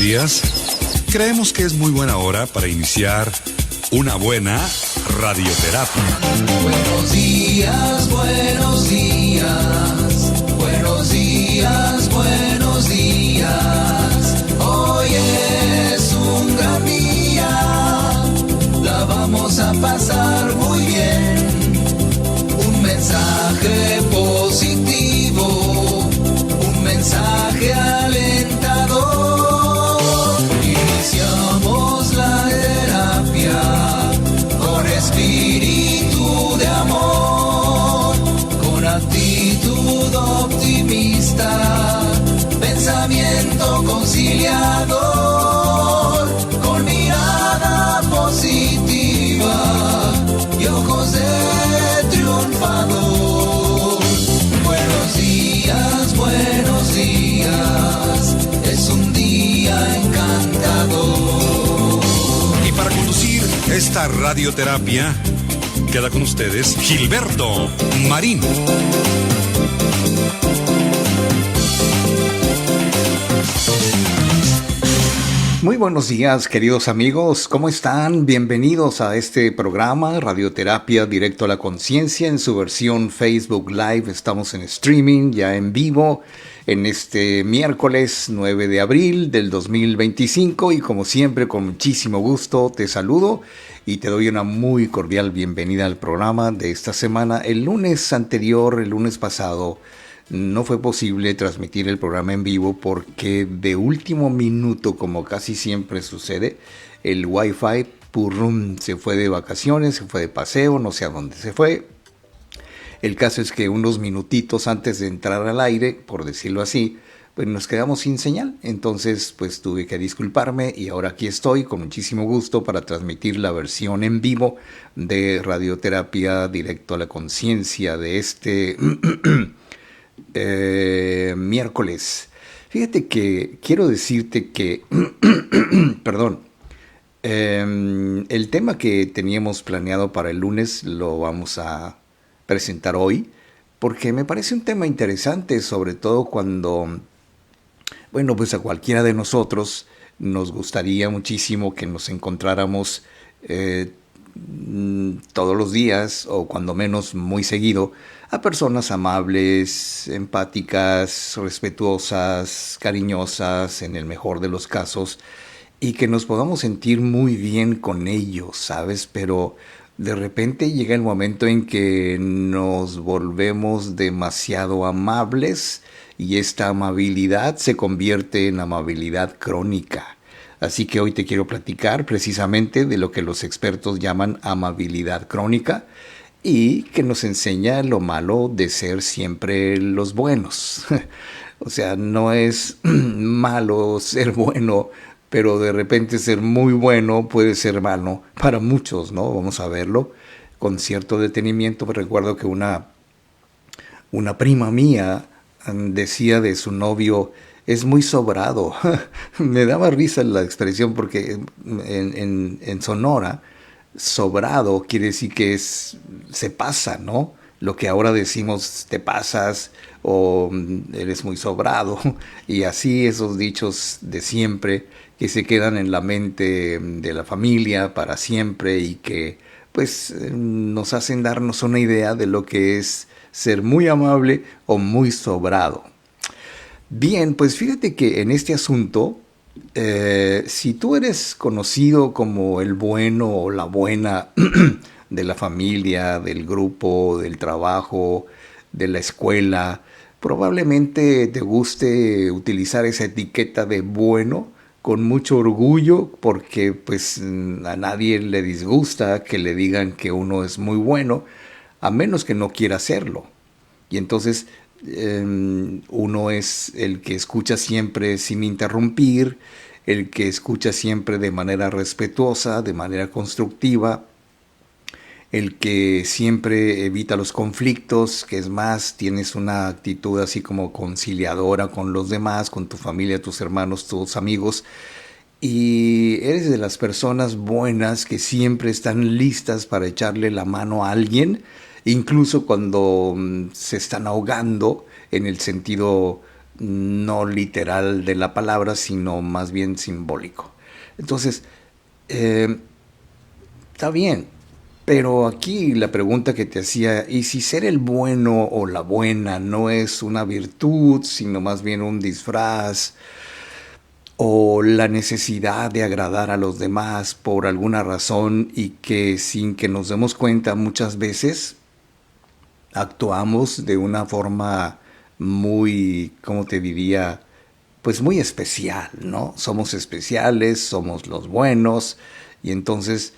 días. Creemos que es muy buena hora para iniciar una buena radioterapia. Buenos días, buenos días. Buenos días, buenos días. Hoy es un gran día. La vamos a pasar muy bien. Un mensaje positivo. Un mensaje alentador. Iniciamos la terapia con espíritu de amor, con actitud optimista, pensamiento conciliador, con mirada positiva y ojos de triunfador. Buenos días, es un día encantador. Y para conducir esta radioterapia, queda con ustedes Gilberto Marín. Muy buenos días, queridos amigos, ¿cómo están? Bienvenidos a este programa, Radioterapia Directo a la Conciencia, en su versión Facebook Live. Estamos en streaming, ya en vivo, en este miércoles 9 de abril del 2025, y como siempre, con muchísimo gusto, te saludo y te doy una muy cordial bienvenida al programa de esta semana. El lunes anterior, el lunes pasado, no fue posible transmitir el programa en vivo porque de último minuto, como casi siempre sucede, el Wi-Fi se fue de vacaciones, se fue de paseo, no sé a dónde se fue. El caso es que unos minutitos antes de entrar al aire, por decirlo así, pues nos quedamos sin señal. Entonces pues tuve que disculparme y ahora aquí estoy con muchísimo gusto para transmitir la versión en vivo de Radioterapia Directo a la Conciencia de este miércoles. Fíjate que quiero decirte que perdón, el tema que teníamos planeado para el lunes lo vamos a presentar hoy porque me parece un tema interesante, sobre todo cuando, bueno, pues a cualquiera de nosotros nos gustaría muchísimo que nos encontráramos todos los días, o cuando menos muy seguido, a personas amables, empáticas, respetuosas, cariñosas, en el mejor de los casos, y que nos podamos sentir muy bien con ellos, ¿sabes? Pero de repente llega el momento en que nos volvemos demasiado amables y esta amabilidad se convierte en amabilidad crónica. Así que hoy te quiero platicar precisamente de lo que los expertos llaman amabilidad crónica y que nos enseña lo malo de ser siempre los buenos. O sea, no es malo ser bueno, pero de repente ser muy bueno puede ser malo para muchos, ¿no? Vamos a verlo con cierto detenimiento. Recuerdo que una prima mía decía de su novio: es muy sobrado. Me daba risa la expresión porque en Sonora, sobrado quiere decir que se pasa, ¿no? Lo que ahora decimos te pasas o eres muy sobrado. Y así esos dichos de siempre que se quedan en la mente de la familia para siempre y que pues nos hacen darnos una idea de lo que es ser muy amable o muy sobrado. Bien, pues fíjate que en este asunto, si tú eres conocido como el bueno o la buena de la familia, del grupo, del trabajo, de la escuela, probablemente te guste utilizar esa etiqueta de bueno con mucho orgullo, porque pues a nadie le disgusta que le digan que uno es muy bueno, a menos que no quiera hacerlo. Y entonces uno es el que escucha siempre sin interrumpir, el que escucha siempre de manera respetuosa, de manera constructiva, el que siempre evita los conflictos, que es más, tienes una actitud así como conciliadora con los demás, con tu familia, tus hermanos, tus amigos, y eres de las personas buenas que siempre están listas para echarle la mano a alguien, incluso cuando se están ahogando, en el sentido no literal de la palabra, sino más bien simbólico. Entonces, está bien, pero aquí la pregunta que te hacía, ¿y si ser el bueno o la buena no es una virtud, sino más bien un disfraz, o la necesidad de agradar a los demás por alguna razón y que sin que nos demos cuenta muchas veces actuamos de una forma muy, ¿cómo te diría? Pues muy especial, ¿no? Somos especiales, somos los buenos y entonces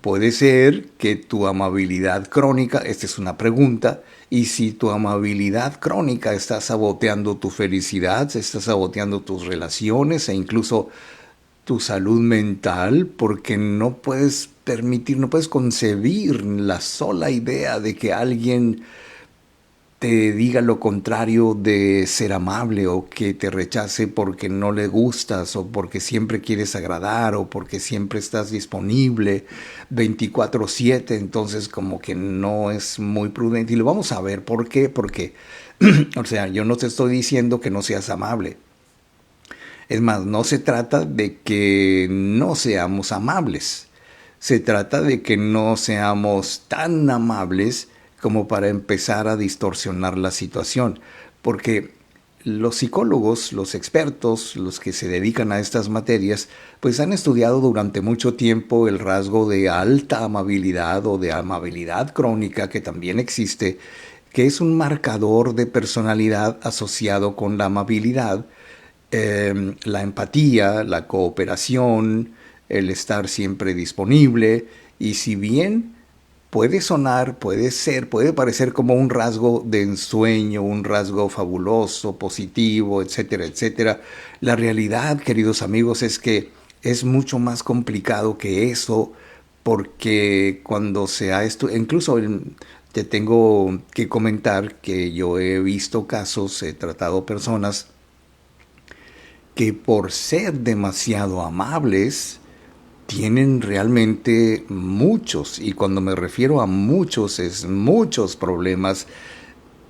puede ser que tu amabilidad crónica, esta es una pregunta, y si tu amabilidad crónica está saboteando tu felicidad, está saboteando tus relaciones e incluso tu salud mental, porque no puedes permitir, no puedes concebir la sola idea de que alguien te diga lo contrario de ser amable o que te rechace porque no le gustas o porque siempre quieres agradar o porque siempre estás disponible 24/7, entonces como que no es muy prudente. Y lo vamos a ver, ¿por qué? Porque, o sea, yo no te estoy diciendo que no seas amable. Es más, no se trata de que no seamos amables. Se trata de que no seamos tan amables como para empezar a distorsionar la situación. Porque los psicólogos, los expertos, los que se dedican a estas materias, pues han estudiado durante mucho tiempo el rasgo de alta amabilidad o de amabilidad crónica que también existe, que es un marcador de personalidad asociado con la amabilidad, la empatía, la cooperación, el estar siempre disponible, y si bien puede sonar, puede ser, puede parecer como un rasgo de ensueño, un rasgo fabuloso, positivo, etcétera, etcétera, la realidad, queridos amigos, es que es mucho más complicado que eso, porque cuando se ha esto, incluso te tengo que comentar que yo he visto casos, he tratado personas que por ser demasiado amables tienen realmente muchos, y cuando me refiero a muchos es muchos problemas,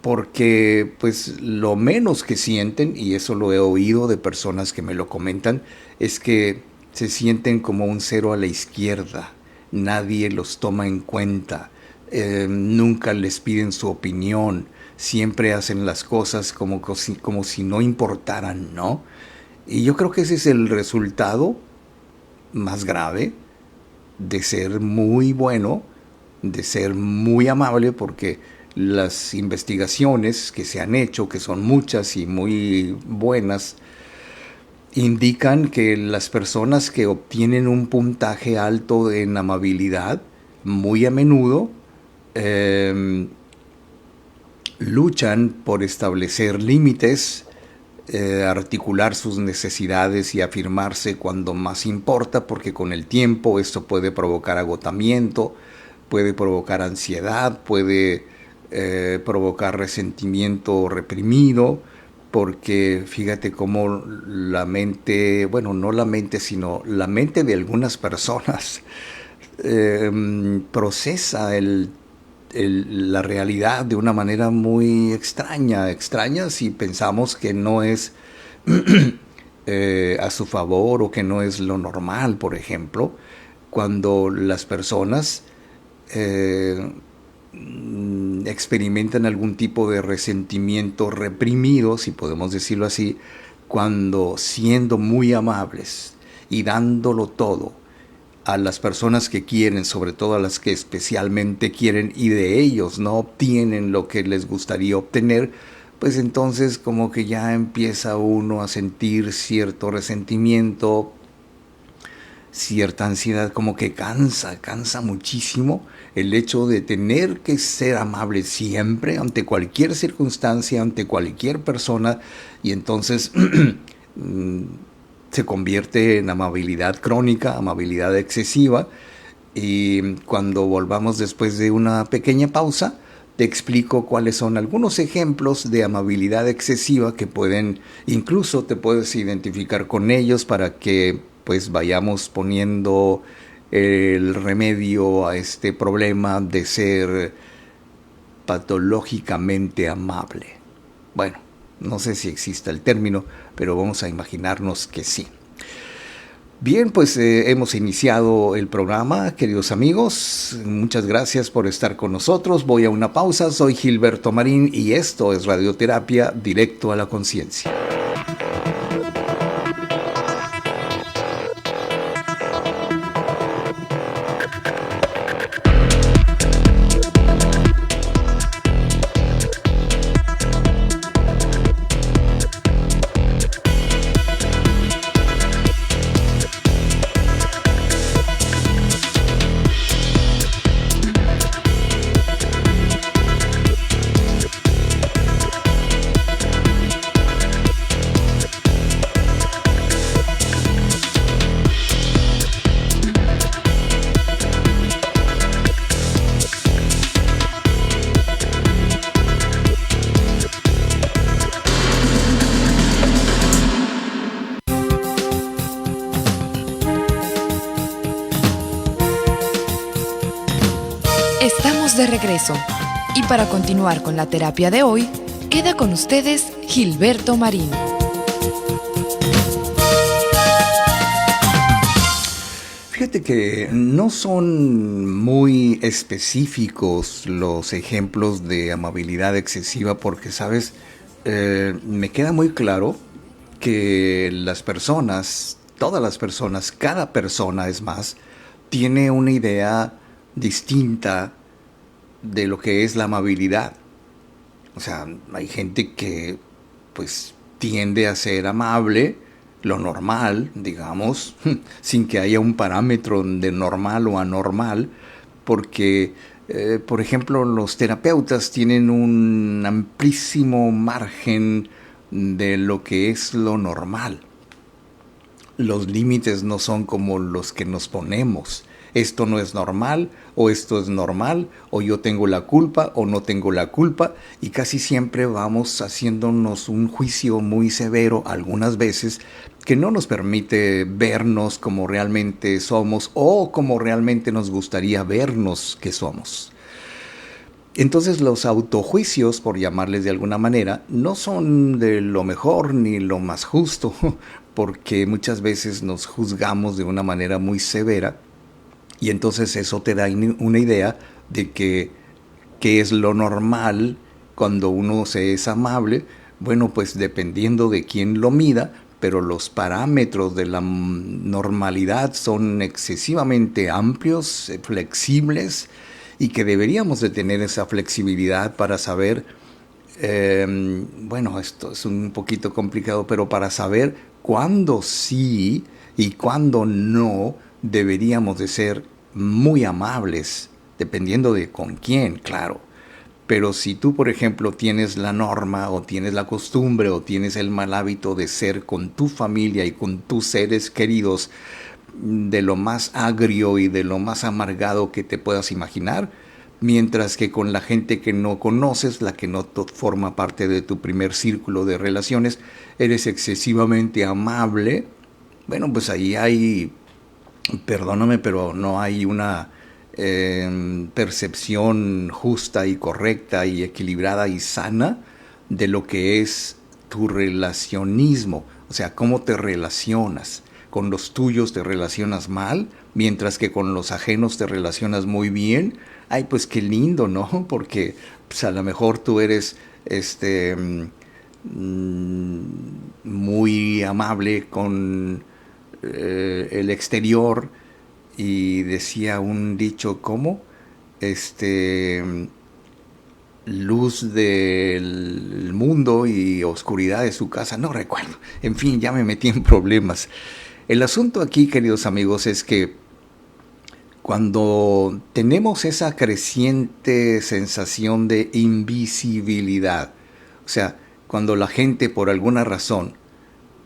porque pues lo menos que sienten, y eso lo he oído de personas que me lo comentan, es que se sienten como un cero a la izquierda, nadie los toma en cuenta, nunca les piden su opinión, siempre hacen las cosas como si no importaran, ¿no? Y yo creo que ese es el resultado más grave de ser muy bueno, de ser muy amable, porque las investigaciones que se han hecho, que son muchas y muy buenas, indican que las personas que obtienen un puntaje alto en amabilidad, muy a menudo luchan por establecer límites, articular sus necesidades y afirmarse cuando más importa, porque con el tiempo esto puede provocar agotamiento, puede provocar ansiedad, puede provocar resentimiento reprimido, porque fíjate cómo la mente, bueno, no la mente, sino la mente de algunas personas procesa la realidad de una manera muy extraña, extraña si pensamos que no es a su favor o que no es lo normal, por ejemplo, cuando las personas experimentan algún tipo de resentimiento reprimido, si podemos decirlo así, cuando siendo muy amables y dándolo todo a las personas que quieren, sobre todo a las que especialmente quieren, y de ellos no obtienen lo que les gustaría obtener, pues entonces como que ya empieza uno a sentir cierto resentimiento, cierta ansiedad, como que cansa muchísimo el hecho de tener que ser amable siempre, ante cualquier circunstancia, ante cualquier persona, y entonces se convierte en amabilidad crónica, amabilidad excesiva, y cuando volvamos después de una pequeña pausa, te explico cuáles son algunos ejemplos de amabilidad excesiva que pueden, incluso te puedes identificar con ellos para que pues vayamos poniendo el remedio a este problema de ser patológicamente amable. Bueno, No sé si exista el término, pero vamos a imaginarnos que sí. Bien, pues hemos iniciado el programa, queridos amigos. Muchas gracias por estar con nosotros. Voy a una pausa. Soy Gilberto Marín y esto es Radioterapia Directo a la Conciencia. Estamos de regreso y para continuar con la terapia de hoy, queda con ustedes Gilberto Marín. Fíjate que no son muy específicos los ejemplos de amabilidad excesiva porque, ¿sabes? Me queda muy claro que las personas, todas las personas, cada persona es más, tiene una idea distinta de lo que es la amabilidad. O sea, hay gente que pues tiende a ser amable, lo normal, digamos, sin que haya un parámetro de normal o anormal, porque, por ejemplo, los terapeutas tienen un amplísimo margen de lo que es lo normal. Los límites no son como los que nos ponemos. Esto no es normal, o esto es normal, o yo tengo la culpa, o no tengo la culpa, y casi siempre vamos haciéndonos un juicio muy severo, algunas veces, que no nos permite vernos como realmente somos, o como realmente nos gustaría vernos que somos. Entonces los autojuicios, por llamarles de alguna manera, no son de lo mejor ni lo más justo, porque muchas veces nos juzgamos de una manera muy severa, y entonces eso te da una idea de que es lo normal cuando uno se es amable. Bueno, pues dependiendo de quién lo mida, pero los parámetros de la normalidad son excesivamente amplios, flexibles, y que deberíamos de tener esa flexibilidad para saber, bueno, esto es un poquito complicado, pero para saber cuándo sí y cuándo no deberíamos de ser muy amables, dependiendo de con quién, claro. Pero si tú, por ejemplo, tienes la norma o tienes la costumbre o tienes el mal hábito de ser con tu familia y con tus seres queridos de lo más agrio y de lo más amargado que te puedas imaginar, mientras que con la gente que no conoces, la que no forma parte de tu primer círculo de relaciones, eres excesivamente amable, bueno, pues ahí hay, perdóname, pero no hay una percepción justa y correcta y equilibrada y sana de lo que es tu relacionismo, o sea, cómo te relacionas. Con los tuyos te relacionas mal, mientras que con los ajenos te relacionas muy bien. Ay, pues qué lindo, ¿no? Porque pues, a lo mejor tú eres muy amable con el exterior, y decía un dicho como luz del mundo y oscuridad de su casa, no recuerdo, en fin, ya me metí en problemas. El asunto aquí, queridos amigos, es que cuando tenemos esa creciente sensación de invisibilidad, o sea, cuando la gente por alguna razón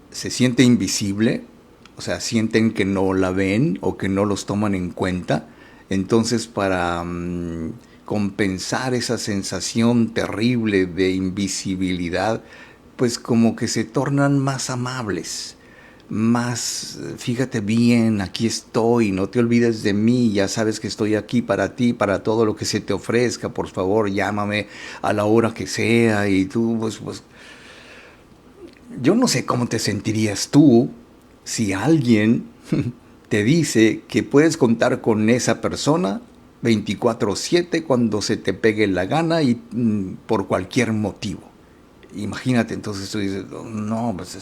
se siente invisible, o sea, sienten que no la ven o que no los toman en cuenta, entonces para compensar esa sensación terrible de invisibilidad, pues como que se tornan más amables, más, fíjate bien, aquí estoy, no te olvides de mí, ya sabes que estoy aquí para ti, para todo lo que se te ofrezca, por favor, llámame a la hora que sea, y tú, pues Yo no sé cómo te sentirías tú si alguien te dice que puedes contar con esa persona 24/7 cuando se te pegue la gana y por cualquier motivo. Imagínate, entonces tú dices, no, pues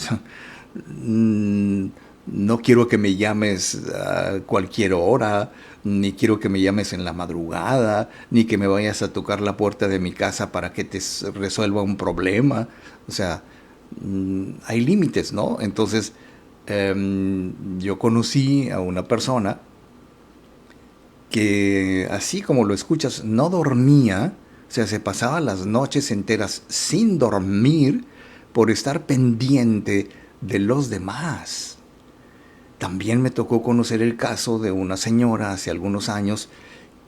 no quiero que me llames a cualquier hora, ni quiero que me llames en la madrugada, ni que me vayas a tocar la puerta de mi casa para que te resuelva un problema. O sea, hay límites, ¿no? Entonces, yo conocí a una persona que, así como lo escuchas, no dormía, o sea, se pasaba las noches enteras sin dormir por estar pendiente de los demás. También me tocó conocer el caso de una señora hace algunos años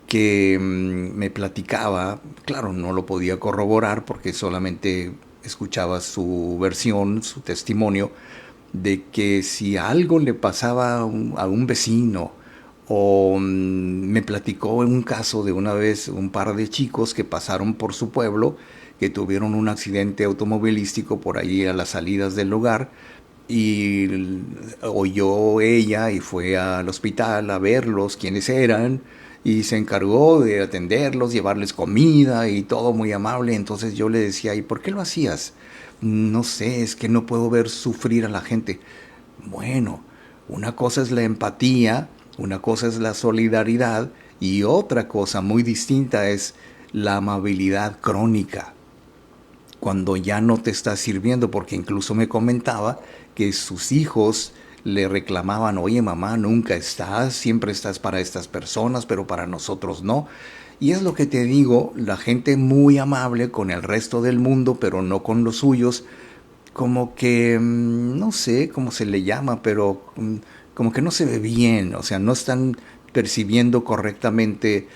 que me platicaba, claro, no lo podía corroborar porque solamente escuchaba su versión, su testimonio, de que si algo le pasaba a un vecino, o me platicó en un caso de una vez un par de chicos que pasaron por su pueblo, que tuvieron un accidente automovilístico por ahí a las salidas del hogar, y oyó ella y fue al hospital a verlos, quiénes eran, y se encargó de atenderlos, llevarles comida y todo muy amable. Entonces yo le decía, ¿y por qué lo hacías? No sé, es que no puedo ver sufrir a la gente. Bueno, una cosa es la empatía, una cosa es la solidaridad y otra cosa muy distinta es la amabilidad crónica. Cuando ya no te está sirviendo, porque incluso me comentaba que sus hijos le reclamaban, oye mamá, nunca estás, siempre estás para estas personas, pero para nosotros no. Y es lo que te digo, la gente muy amable con el resto del mundo, pero no con los suyos, como que, no sé cómo se le llama, pero como que no se ve bien, o sea, no están percibiendo correctamente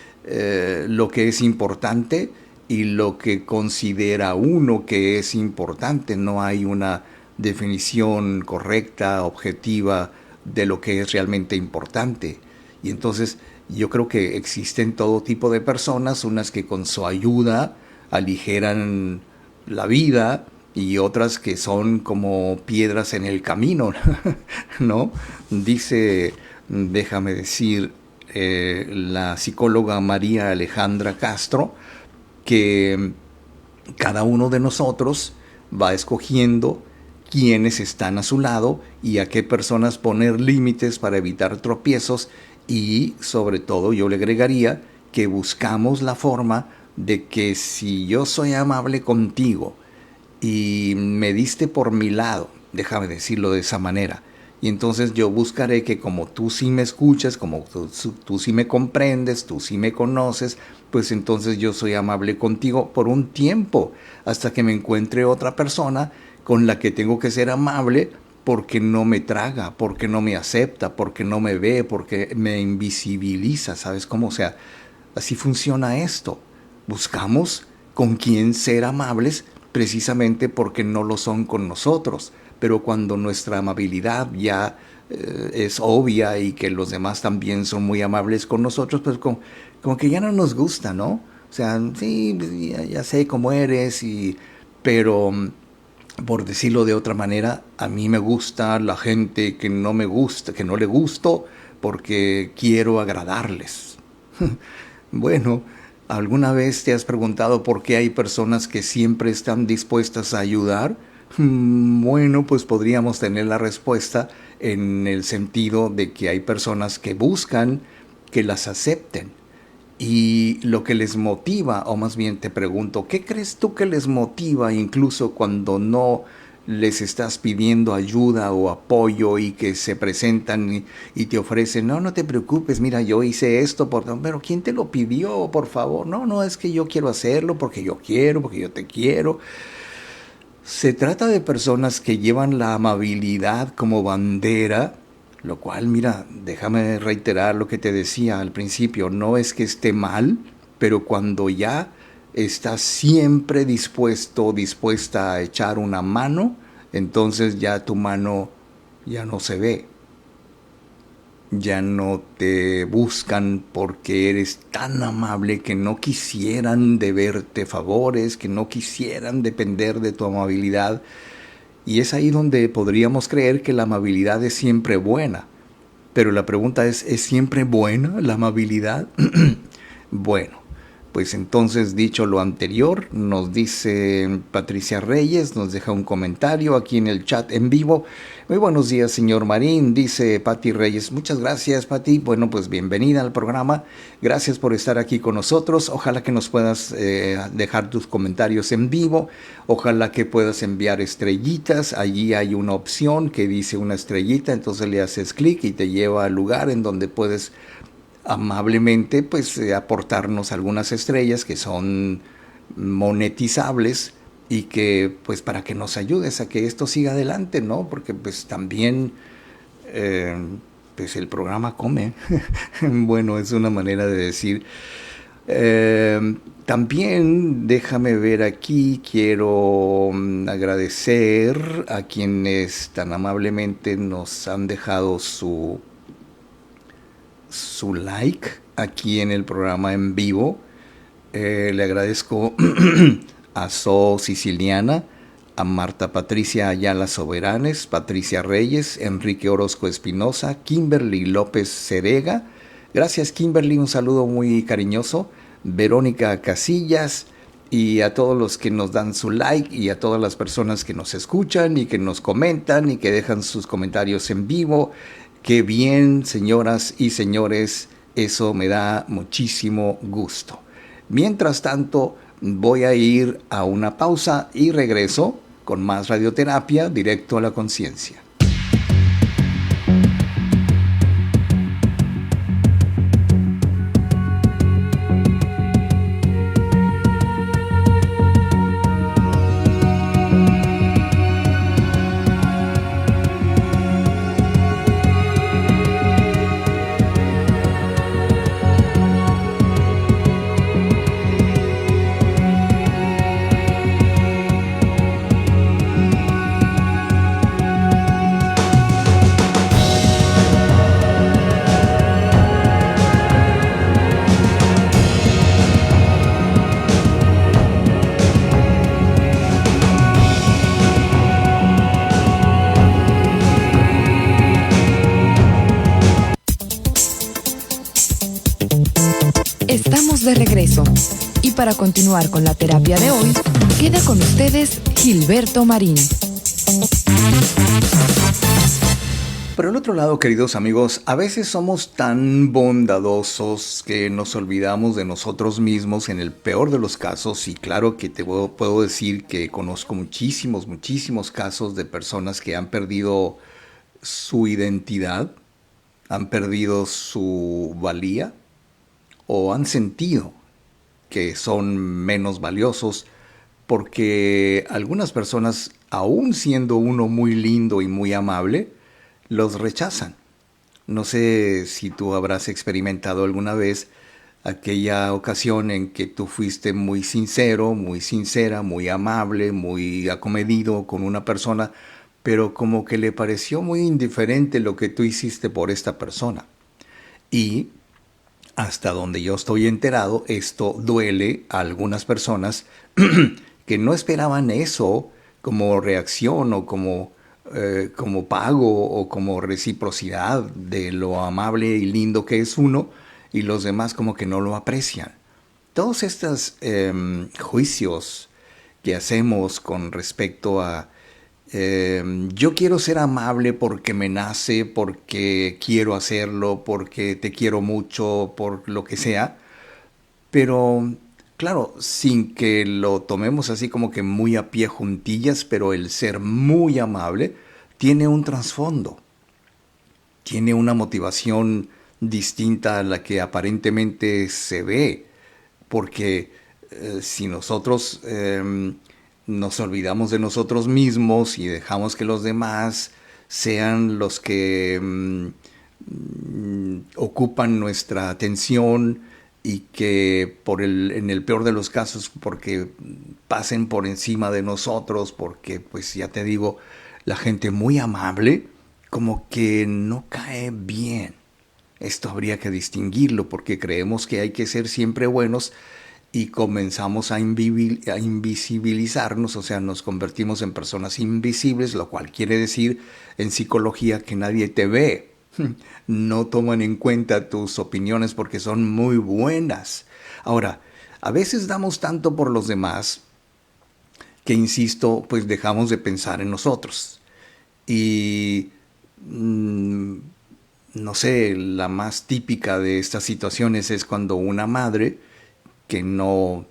lo que es importante y lo que considera uno que es importante. No hay una definición correcta, objetiva de lo que es realmente importante. Y entonces yo creo que existen todo tipo de personas, unas que con su ayuda aligeran la vida y otras que son como piedras en el camino, ¿no? Dice, déjame decir, la psicóloga María Alejandra Castro, que cada uno de nosotros va escogiendo quiénes están a su lado y a qué personas poner límites para evitar tropiezos, y sobre todo yo le agregaría que buscamos la forma de que si yo soy amable contigo y me diste por mi lado, déjame decirlo de esa manera, y entonces yo buscaré que como tú sí me escuchas, como tú sí me comprendes, tú sí me conoces, pues entonces yo soy amable contigo por un tiempo, hasta que me encuentre otra persona con la que tengo que ser amable porque no me traga, porque no me acepta, porque no me ve, porque me invisibiliza, ¿sabes cómo? O sea, así funciona esto. Buscamos con quién ser amables precisamente porque no lo son con nosotros. Pero cuando nuestra amabilidad ya es obvia y que los demás también son muy amables con nosotros, pues como que ya no nos gusta, ¿no? O sea, sí, ya sé cómo eres, pero por decirlo de otra manera, a mí me gusta la gente que no me gusta, que no le gusto, porque quiero agradarles. Bueno, ¿alguna vez te has preguntado por qué hay personas que siempre están dispuestas a ayudar? Bueno, pues podríamos tener la respuesta en el sentido de que hay personas que buscan que las acepten. Y lo que les motiva, o más bien te pregunto, ¿qué crees tú que les motiva incluso cuando no les estás pidiendo ayuda o apoyo y que se presentan y te ofrecen, no, no te preocupes, mira, yo hice esto, pero ¿quién te lo pidió, por favor? No, no, es que yo quiero hacerlo porque yo quiero, porque yo te quiero. Se trata de personas que llevan la amabilidad como bandera, lo cual, mira, déjame reiterar lo que te decía al principio, no es que esté mal, pero cuando ya estás siempre dispuesto, dispuesta a echar una mano, entonces ya tu mano ya no se ve. Ya no te buscan porque eres tan amable que no quisieran deberte favores, que no quisieran depender de tu amabilidad. Y es ahí donde podríamos creer que la amabilidad es siempre buena. Pero la pregunta ¿es siempre buena la amabilidad? Bueno, pues entonces, dicho lo anterior, nos dice Patricia Reyes, nos deja un comentario aquí en el chat en vivo. Muy buenos días, señor Marín, dice Pati Reyes. Muchas gracias, Pati. Bueno, pues bienvenida al programa. Gracias por estar aquí con nosotros. Ojalá que nos puedas dejar tus comentarios en vivo. Ojalá que puedas enviar estrellitas. Allí hay una opción que dice una estrellita, entonces le haces clic y te lleva al lugar en donde puedes amablemente pues aportarnos algunas estrellas que son monetizables y que pues para que nos ayudes a que esto siga adelante, ¿no? Porque pues también pues el programa come. Bueno, es una manera de decir. También déjame ver aquí, quiero agradecer a quienes tan amablemente nos han dejado su like aquí en el programa en vivo. Le agradezco a So Siciliana, a Marta Patricia Ayala Soberanes, Patricia Reyes, Enrique Orozco Espinosa, Kimberly López Cerega. Gracias, Kimberly, un saludo muy cariñoso. Verónica Casillas, y a todos los que nos dan su like y a todas las personas que nos escuchan y que nos comentan y que dejan sus comentarios en vivo. Qué bien, señoras y señores, eso me da muchísimo gusto. Mientras tanto, voy a ir a una pausa y regreso con más radioterapia directo a la conciencia. De regreso. Y para continuar con la terapia de hoy, queda con ustedes Gilberto Marín. Por el otro lado, queridos amigos, a veces somos tan bondadosos que nos olvidamos de nosotros mismos en el peor de los casos. Y claro que te puedo decir que conozco muchísimos casos de personas que han perdido su identidad, han perdido su valía, o han sentido que son menos valiosos porque algunas personas, aún siendo uno muy lindo y muy amable, los rechazan. No sé si tú habrás experimentado alguna vez aquella ocasión en que tú fuiste muy sincero, muy sincera, muy amable, muy acomedido con una persona, pero como que le pareció muy indiferente lo que tú hiciste por esta persona. Y hasta donde yo estoy enterado, esto duele a algunas personas que no esperaban eso como reacción o como pago o como reciprocidad de lo amable y lindo que es uno, y los demás como que no lo aprecian. Todos estos juicios que hacemos con respecto a yo quiero ser amable porque me nace, porque quiero hacerlo, porque te quiero mucho, por lo que sea, pero claro, sin que lo tomemos así como que muy a pie juntillas, pero el ser muy amable tiene un trasfondo, tiene una motivación distinta a la que aparentemente se ve, porque si nosotros nos olvidamos de nosotros mismos y dejamos que los demás sean los que ocupan nuestra atención y que en el peor de los casos porque pasen por encima de nosotros, porque pues ya te digo, la gente muy amable como que no cae bien. Esto habría que distinguirlo porque creemos que hay que ser siempre buenos y comenzamos a invisibilizarnos, o sea, nos convertimos en personas invisibles, lo cual quiere decir en psicología que nadie te ve. No toman en cuenta tus opiniones porque son muy buenas. Ahora, a veces damos tanto por los demás que, insisto, pues dejamos de pensar en nosotros. Y no sé, la más típica de estas situaciones es cuando una madre, que no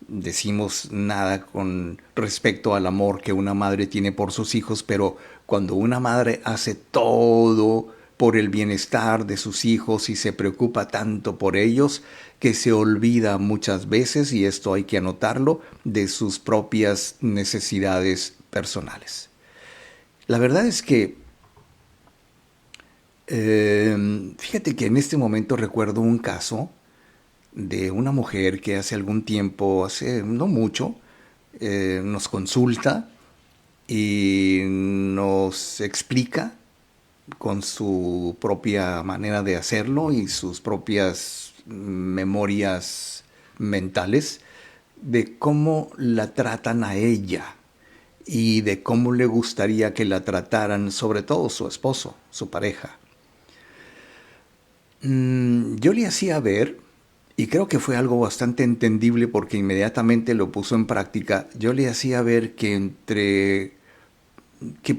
decimos nada con respecto al amor que una madre tiene por sus hijos, pero cuando una madre hace todo por el bienestar de sus hijos y se preocupa tanto por ellos que se olvida muchas veces, y esto hay que anotarlo, de sus propias necesidades personales. La verdad es que fíjate que en este momento recuerdo un caso de una mujer que hace algún tiempo, hace no mucho, nos consulta y nos explica con su propia manera de hacerlo y sus propias memorias mentales de cómo la tratan a ella y de cómo le gustaría que la trataran, sobre todo su esposo, su pareja. Yo le hacía ver, y creo que fue algo bastante entendible porque inmediatamente lo puso en práctica, yo le hacía ver que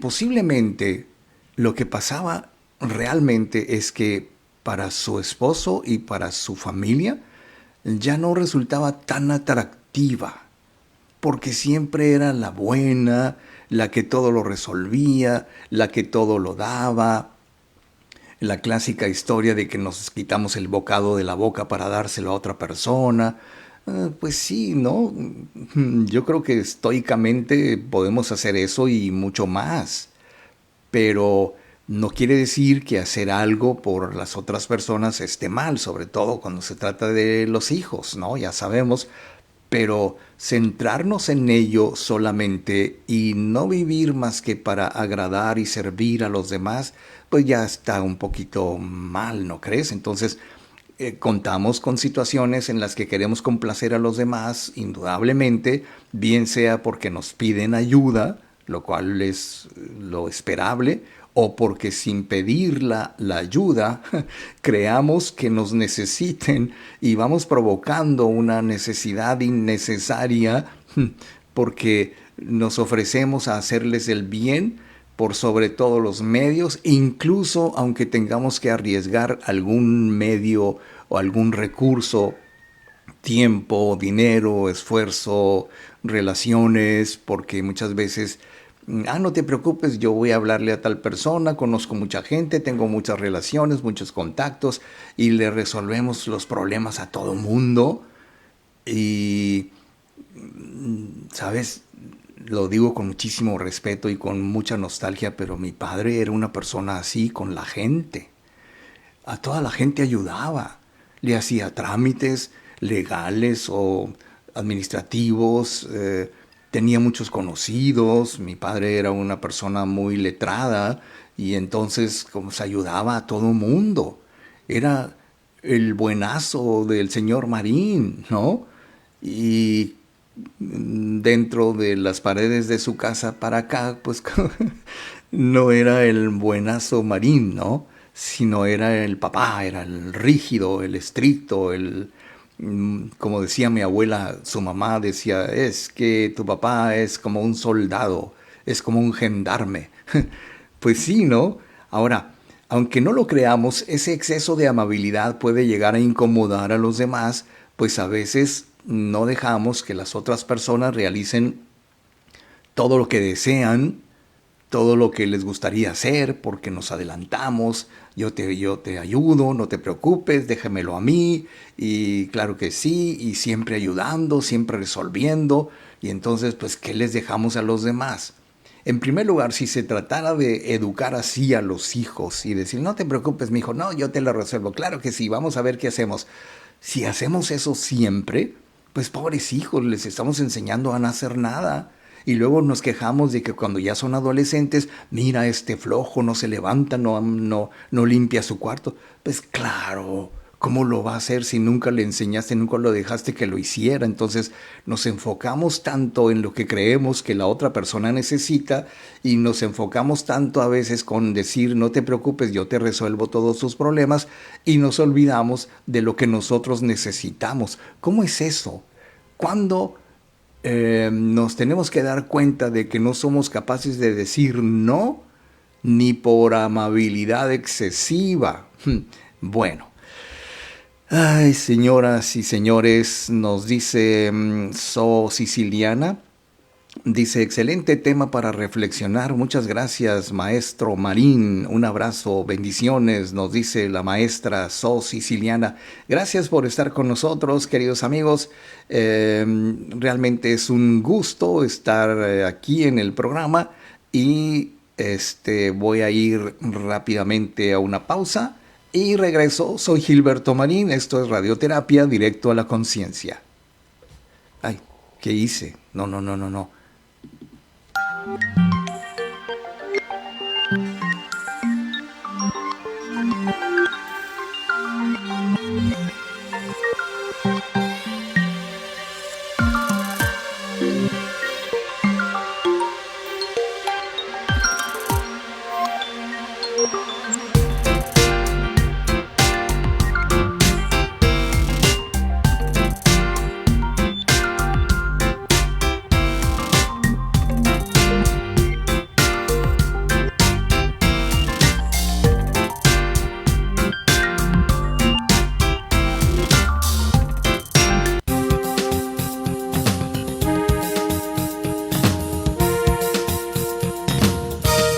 posiblemente lo que pasaba realmente es que para su esposo y para su familia ya no resultaba tan atractiva, porque siempre era la buena, la que todo lo resolvía, la que todo lo daba. La clásica historia de que nos quitamos el bocado de la boca para dárselo a otra persona. Pues sí, ¿no? Yo creo que estoicamente podemos hacer eso y mucho más. Pero no quiere decir que hacer algo por las otras personas esté mal, sobre todo cuando se trata de los hijos, ¿no? Ya sabemos. Pero centrarnos en ello solamente y no vivir más que para agradar y servir a los demás, pues ya está un poquito mal, ¿no crees? Entonces, contamos con situaciones en las que queremos complacer a los demás, indudablemente, bien sea porque nos piden ayuda, lo cual es lo esperable, o porque sin pedir la ayuda creamos que nos necesiten y vamos provocando una necesidad innecesaria porque nos ofrecemos a hacerles el bien por sobre todos los medios, incluso aunque tengamos que arriesgar algún medio o algún recurso, tiempo, dinero, esfuerzo, relaciones, porque muchas veces, no te preocupes, yo voy a hablarle a tal persona, conozco mucha gente, tengo muchas relaciones, muchos contactos, y le resolvemos los problemas a todo mundo. Y, ¿sabes? Lo digo con muchísimo respeto y con mucha nostalgia, pero mi padre era una persona así con la gente. A toda la gente ayudaba, le hacía trámites legales o administrativos, tenía muchos conocidos, mi padre era una persona muy letrada y entonces como se ayudaba a todo mundo. Era el buenazo del señor Marín, ¿no? Y dentro de las paredes de su casa para acá, pues no era el buenazo Marín, ¿no? Sino era el papá, era el rígido, el estricto, como decía mi abuela, su mamá decía, es que tu papá es como un soldado, es como un gendarme. Pues sí, ¿no? Ahora, aunque no lo creamos, ese exceso de amabilidad puede llegar a incomodar a los demás, pues a veces no dejamos que las otras personas realicen todo lo que desean, todo lo que les gustaría hacer, porque nos adelantamos, yo te ayudo, no te preocupes, déjamelo a mí, y claro que sí, y siempre ayudando, siempre resolviendo, y entonces, pues, ¿qué les dejamos a los demás? En primer lugar, si se tratara de educar así a los hijos y decir, no te preocupes, mijo, no, yo te lo resuelvo, claro que sí, vamos a ver qué hacemos. Si hacemos eso siempre, pues pobres hijos, les estamos enseñando a no hacer nada. Y luego nos quejamos de que cuando ya son adolescentes, mira, este flojo no se levanta, no limpia su cuarto. Pues claro, ¿Cómo lo va a hacer si nunca le enseñaste, nunca lo dejaste que lo hiciera? Entonces nos enfocamos tanto en lo que creemos que la otra persona necesita y nos enfocamos tanto a veces con decir no te preocupes, yo te resuelvo todos tus problemas y nos olvidamos de lo que nosotros necesitamos. ¿Cómo es eso? ¿Cuándo nos tenemos que dar cuenta de que no somos capaces de decir no ni por amabilidad excesiva? Bueno. Ay, señoras y señores, nos dice So Siciliana, dice, excelente tema para reflexionar, muchas gracias maestro Marín, un abrazo, bendiciones, nos dice la maestra So Siciliana, gracias por estar con nosotros, queridos amigos, realmente es un gusto estar aquí en el programa y voy a ir rápidamente a una pausa. Y regreso, soy Gilberto Marín, esto es Radioterapia, directo a la conciencia. Ay, ¿qué hice? No.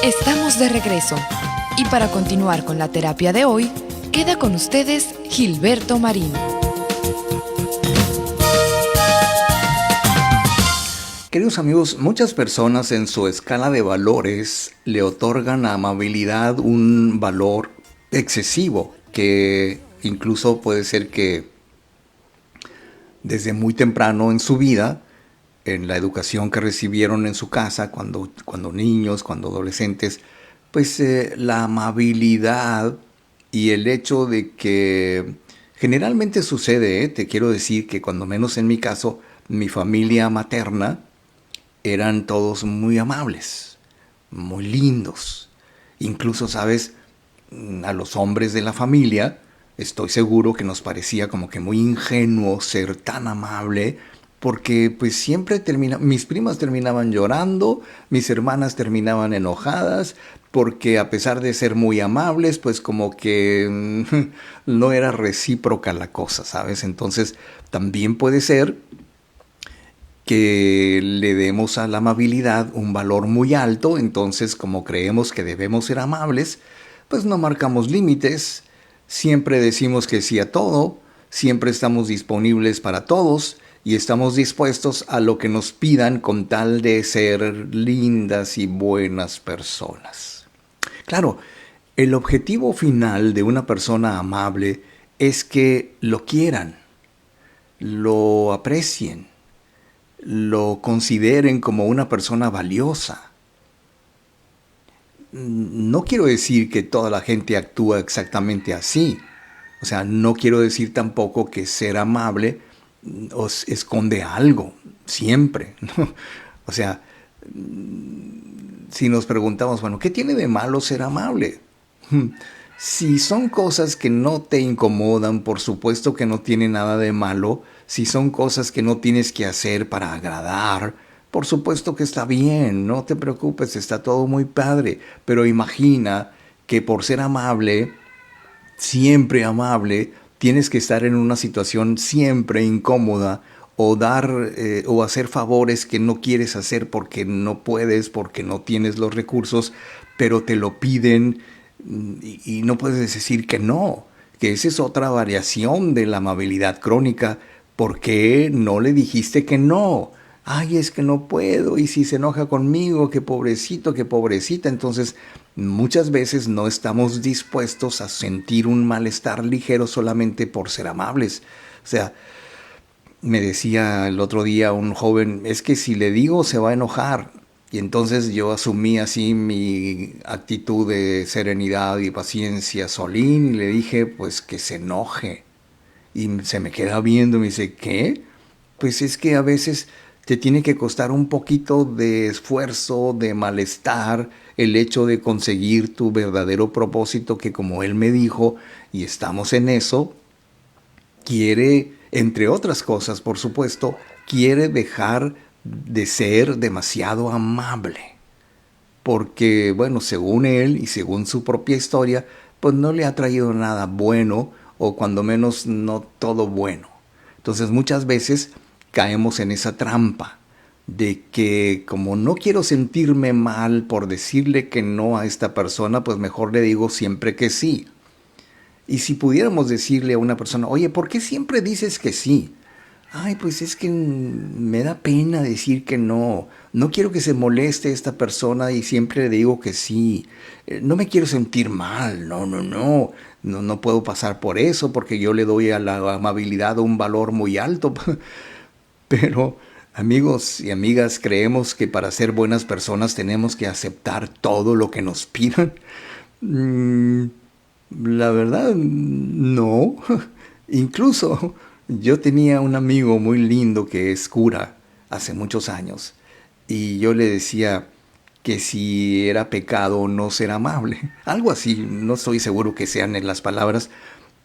Estamos de regreso y para continuar con la terapia de hoy, queda con ustedes Gilberto Marín. Queridos amigos, muchas personas en su escala de valores le otorgan a amabilidad un valor excesivo que incluso puede ser que desde muy temprano en su vida, en la educación que recibieron en su casa, cuando niños, cuando adolescentes, pues la amabilidad y el hecho de que generalmente sucede, te quiero decir que cuando menos en mi caso, mi familia materna eran todos muy amables, muy lindos. Incluso, ¿sabes? A los hombres de la familia, estoy seguro que nos parecía como que muy ingenuo ser tan amable, porque pues siempre mis primas terminaban llorando, mis hermanas terminaban enojadas, porque a pesar de ser muy amables, pues como que no era recíproca la cosa, ¿sabes? Entonces también puede ser que le demos a la amabilidad un valor muy alto, entonces como creemos que debemos ser amables, pues no marcamos límites, siempre decimos que sí a todo, siempre estamos disponibles para todos, y estamos dispuestos a lo que nos pidan con tal de ser lindas y buenas personas. Claro, el objetivo final de una persona amable es que lo quieran, lo aprecien, lo consideren como una persona valiosa. No quiero decir que toda la gente actúa exactamente así. O sea, no quiero decir tampoco que ser amable os esconde algo, siempre, ¿no? O sea, si nos preguntamos, bueno, ¿qué tiene de malo ser amable? Si son cosas que no te incomodan, por supuesto que no tiene nada de malo. Si son cosas que no tienes que hacer para agradar, por supuesto que está bien, no te preocupes, está todo muy padre. Pero imagina que por ser amable, siempre amable, tienes que estar en una situación siempre incómoda o dar o hacer favores que no quieres hacer porque no puedes, porque no tienes los recursos, pero te lo piden y no puedes decir que no, que esa es otra variación de la amabilidad crónica. ¿Por qué no le dijiste que no? Ay, es que no puedo, y si se enoja conmigo, qué pobrecito, qué pobrecita. Entonces, muchas veces no estamos dispuestos a sentir un malestar ligero solamente por ser amables. O sea, me decía el otro día un joven, es que si le digo se va a enojar. Y entonces yo asumí así mi actitud de serenidad y paciencia solín y le dije, pues que se enoje. Y se me queda viendo y me dice, ¿qué? Pues es que a veces te tiene que costar un poquito de esfuerzo, de malestar, el hecho de conseguir tu verdadero propósito, que como él me dijo, y estamos en eso, quiere, entre otras cosas, por supuesto, quiere dejar de ser demasiado amable. Porque, bueno, según él y según su propia historia, pues no le ha traído nada bueno, o cuando menos no todo bueno. Entonces muchas veces caemos en esa trampa de que como no quiero sentirme mal por decirle que no a esta persona, pues mejor le digo siempre que sí. Y si pudiéramos decirle a una persona, oye, ¿por qué siempre dices que sí? Ay, pues es que me da pena decir que no. No quiero que se moleste esta persona y siempre le digo que sí. No me quiero sentir mal. No, no, no. No, no puedo pasar por eso porque yo le doy a la amabilidad un valor muy alto. Pero, amigos y amigas, creemos que para ser buenas personas tenemos que aceptar todo lo que nos pidan. Mm, la verdad, no. Incluso yo tenía un amigo muy lindo que es cura hace muchos años y yo le decía que si era pecado no ser amable. Algo así, no estoy seguro que sean en las palabras,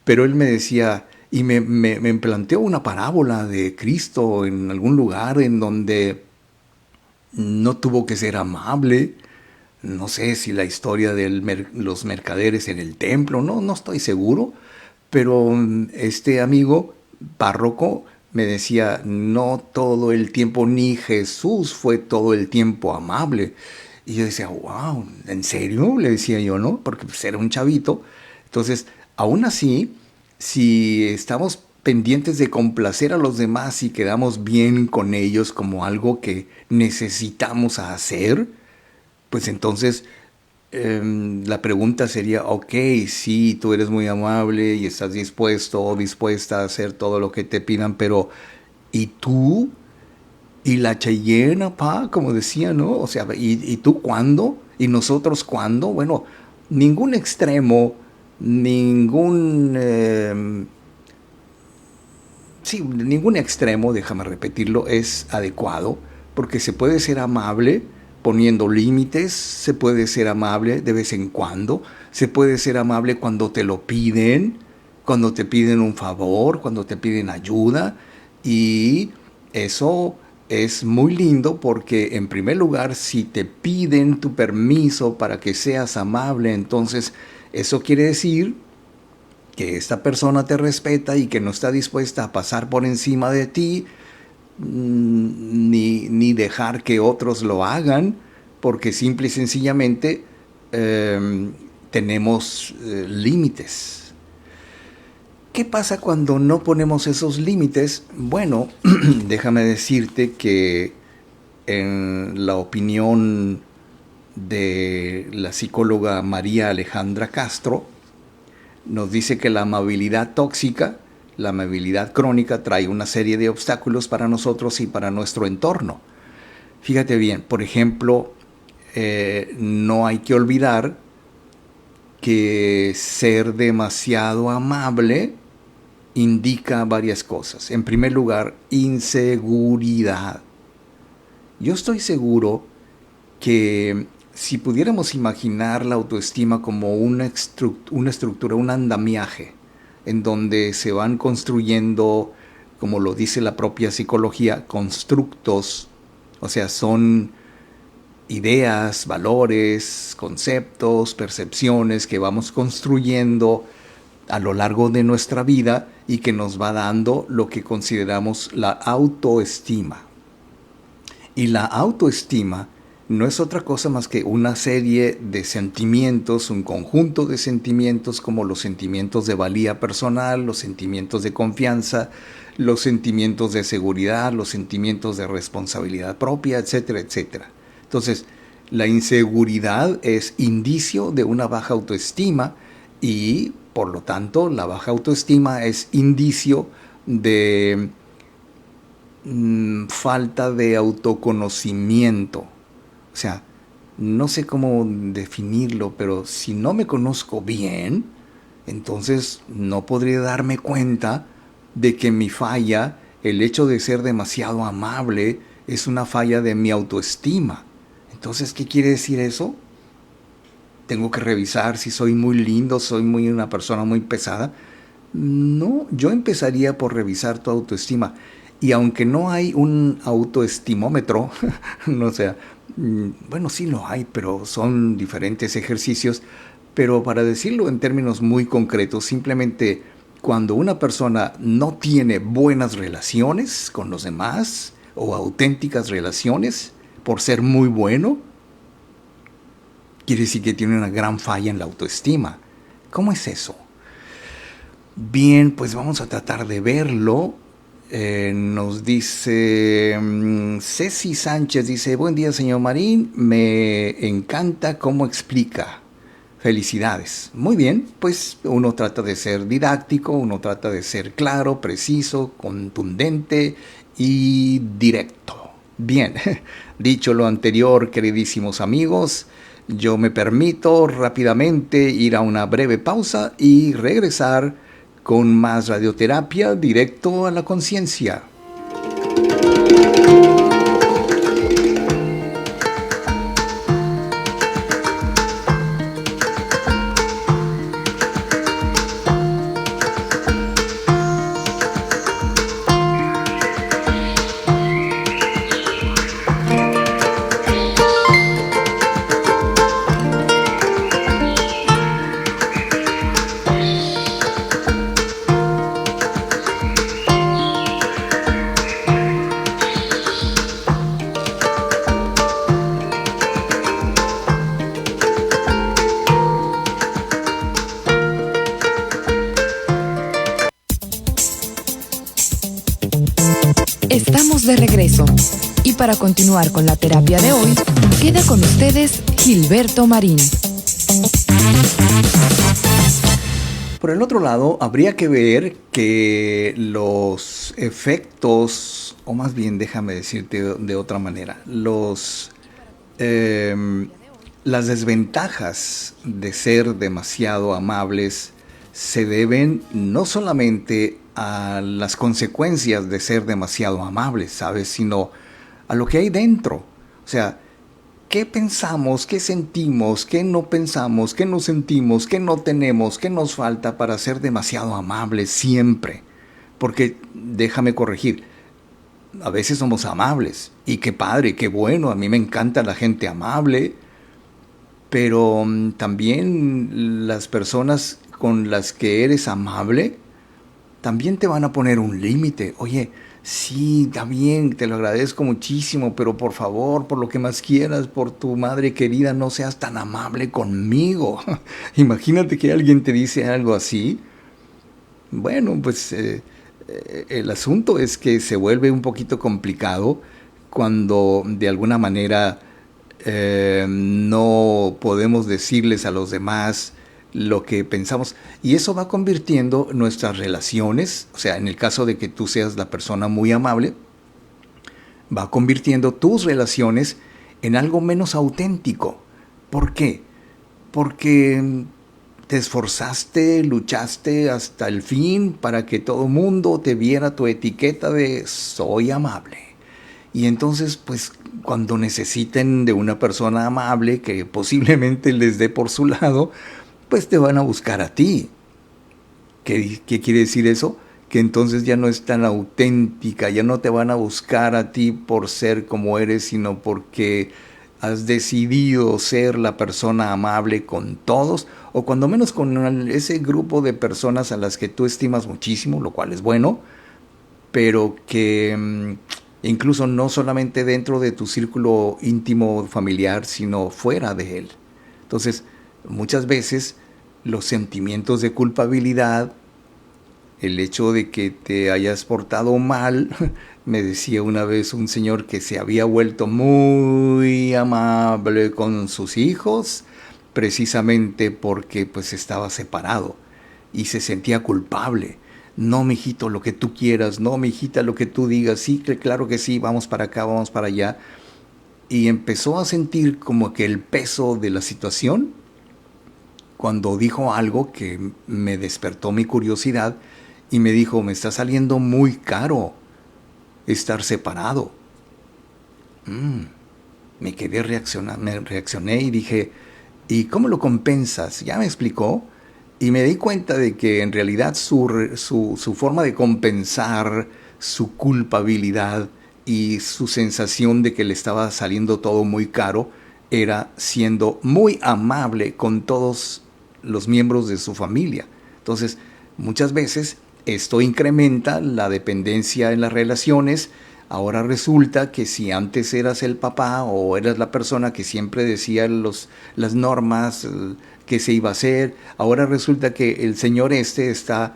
pero él me decía y me planteó una parábola de Cristo en algún lugar en donde no tuvo que ser amable. No sé si la historia de los mercaderes en el templo, no estoy seguro, pero este amigo párroco me decía, no todo el tiempo, ni Jesús fue todo el tiempo amable. Y yo decía, wow, ¿en serio? Le decía yo, ¿no? Porque pues, era un chavito. Entonces, aún así, si estamos pendientes de complacer a los demás y quedamos bien con ellos como algo que necesitamos hacer, pues entonces la pregunta sería, ok, sí, tú eres muy amable y estás dispuesto o dispuesta a hacer todo lo que te pidan, pero ¿y tú? ¿Y la Cheyenne, pa? Como decía, ¿no? O sea, ¿y tú cuándo? ¿Y nosotros cuándo? Bueno, ningún extremo, ningún... sí, ningún extremo, déjame repetirlo, es adecuado, porque se puede ser amable poniendo límites, se puede ser amable de vez en cuando, se puede ser amable cuando te lo piden, cuando te piden un favor, cuando te piden ayuda, y eso es muy lindo porque en primer lugar, si te piden tu permiso para que seas amable, entonces eso quiere decir que esta persona te respeta y que no está dispuesta a pasar por encima de ti, ni dejar que otros lo hagan, porque simple y sencillamente tenemos límites. ¿Qué pasa cuando no ponemos esos límites? Bueno, déjame decirte que en la opinión de la psicóloga María Alejandra Castro, nos dice que la amabilidad tóxica, la amabilidad crónica, trae una serie de obstáculos para nosotros y para nuestro entorno. Fíjate bien, por ejemplo, no hay que olvidar que ser demasiado amable indica varias cosas. En primer lugar, inseguridad. Yo estoy seguro que si pudiéramos imaginar la autoestima como una estructura, un andamiaje, en donde se van construyendo, como lo dice la propia psicología, constructos, o sea, son ideas, valores, conceptos, percepciones que vamos construyendo a lo largo de nuestra vida y que nos va dando lo que consideramos la autoestima. Y la autoestima no es otra cosa más que una serie de sentimientos, un conjunto de sentimientos como los sentimientos de valía personal, los sentimientos de confianza, los sentimientos de seguridad, los sentimientos de responsabilidad propia, etcétera, etcétera. Entonces, la inseguridad es indicio de una baja autoestima y, por lo tanto, la baja autoestima es indicio de falta de autoconocimiento. O sea, no sé cómo definirlo, pero si no me conozco bien, entonces no podré darme cuenta de que mi falla, el hecho de ser demasiado amable, es una falla de mi autoestima. Entonces, ¿qué quiere decir eso? Tengo que revisar si soy muy lindo, soy una persona muy pesada. No, yo empezaría por revisar tu autoestima. Y aunque no hay un autoestimómetro, no sea, bueno, sí lo hay, pero son diferentes ejercicios. Pero para decirlo en términos muy concretos, simplemente cuando una persona no tiene buenas relaciones con los demás o auténticas relaciones por ser muy bueno, quiere decir que tiene una gran falla en la autoestima. ¿Cómo es eso? Bien, pues vamos a tratar de verlo. Nos dice Ceci Sánchez, dice, buen día señor Marín, me encanta cómo explica. Felicidades. Muy bien, pues uno trata de ser didáctico, uno trata de ser claro, preciso, contundente y directo. Bien, dicho lo anterior, queridísimos amigos, yo me permito rápidamente ir a una breve pausa y regresar con más radioterapia directo a la conciencia. Estamos de regreso y para continuar con la terapia de hoy, queda con ustedes Gilberto Marín. Por el otro lado, habría que ver que los efectos, o más bien déjame decirte de otra manera, las desventajas de ser demasiado amables se deben no solamente a las consecuencias de ser demasiado amables, ¿sabes? Sino a lo que hay dentro. O sea, ¿qué pensamos, qué sentimos, qué no pensamos, qué no sentimos, qué no tenemos, qué nos falta para ser demasiado amables siempre? Porque, déjame corregir, a veces somos amables, y qué padre, qué bueno, a mí me encanta la gente amable, pero también las personas con las que eres amable, también te van a poner un límite. Oye, sí, está bien, te lo agradezco muchísimo, pero por favor, por lo que más quieras, por tu madre querida, no seas tan amable conmigo. Imagínate que alguien te dice algo así. Bueno, pues el asunto es que se vuelve un poquito complicado cuando de alguna manera no podemos decirles a los demás lo que pensamos, y eso va convirtiendo nuestras relaciones, o sea, en el caso de que tú seas la persona muy amable, va convirtiendo tus relaciones en algo menos auténtico. ¿Por qué? Porque te esforzaste, luchaste hasta el fin para que todo mundo te viera tu etiqueta de soy amable. Y entonces, pues, cuando necesiten de una persona amable que posiblemente les dé por su lado, pues te van a buscar a ti. ¿Qué quiere decir eso? Que entonces ya no es tan auténtica, ya no te van a buscar a ti por ser como eres, sino porque has decidido ser la persona amable con todos, o cuando menos con ese grupo de personas a las que tú estimas muchísimo, lo cual es bueno, pero que incluso no solamente dentro de tu círculo íntimo familiar, sino fuera de él. Entonces, muchas veces los sentimientos de culpabilidad, el hecho de que te hayas portado mal, me decía una vez un señor que se había vuelto muy amable con sus hijos, precisamente porque pues estaba separado y se sentía culpable. No, mijito, lo que tú quieras, no, mijita, lo que tú digas, sí, claro que sí, vamos para acá, vamos para allá. Y empezó a sentir como que el peso de la situación cuando dijo algo que me despertó mi curiosidad y me dijo, me está saliendo muy caro estar separado. Me reaccioné y dije, ¿y cómo lo compensas? Ya me explicó y me di cuenta de que en realidad su forma de compensar su culpabilidad y su sensación de que le estaba saliendo todo muy caro era siendo muy amable con todos los miembros de su familia. Entonces, muchas veces esto incrementa la dependencia en las relaciones. Ahora resulta que si antes eras el papá o eras la persona que siempre decía las normas que se iba a hacer, ahora resulta que el señor está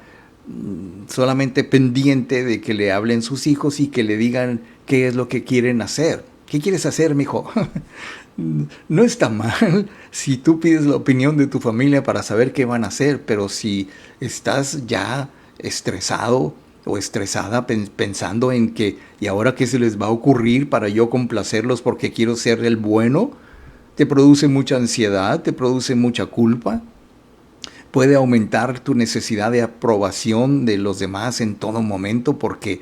solamente pendiente de que le hablen sus hijos y que le digan qué es lo que quieren hacer. ¿Qué quieres hacer, mijo? No está mal si tú pides la opinión de tu familia para saber qué van a hacer, pero si estás ya estresado o estresada pensando en que, ¿y ahora qué se les va a ocurrir para yo complacerlos porque quiero ser el bueno? Te produce mucha ansiedad, te produce mucha culpa. Puede aumentar tu necesidad de aprobación de los demás en todo momento porque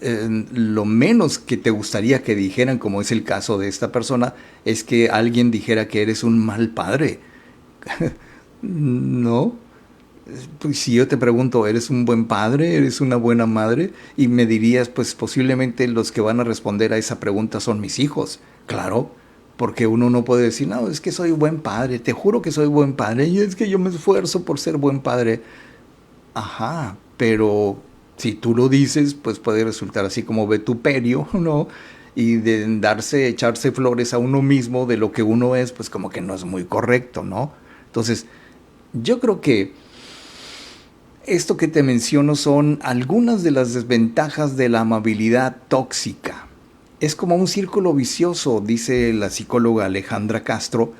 lo menos que te gustaría que dijeran, como es el caso de esta persona, es que alguien dijera que eres un mal padre. ¿No? Pues si yo te pregunto, ¿eres un buen padre? ¿Eres una buena madre? Y me dirías, pues posiblemente los que van a responder a esa pregunta son mis hijos. Claro, porque uno no puede decir, no, es que soy buen padre, te juro que soy buen padre, y es que yo me esfuerzo por ser buen padre. Ajá, pero si tú lo dices, pues puede resultar así como vituperio, ¿no? Y de echarse flores a uno mismo de lo que uno es, pues como que no es muy correcto, ¿no? Entonces, yo creo que esto que te menciono son algunas de las desventajas de la amabilidad tóxica. Es como un círculo vicioso, dice la psicóloga Alejandra Castro,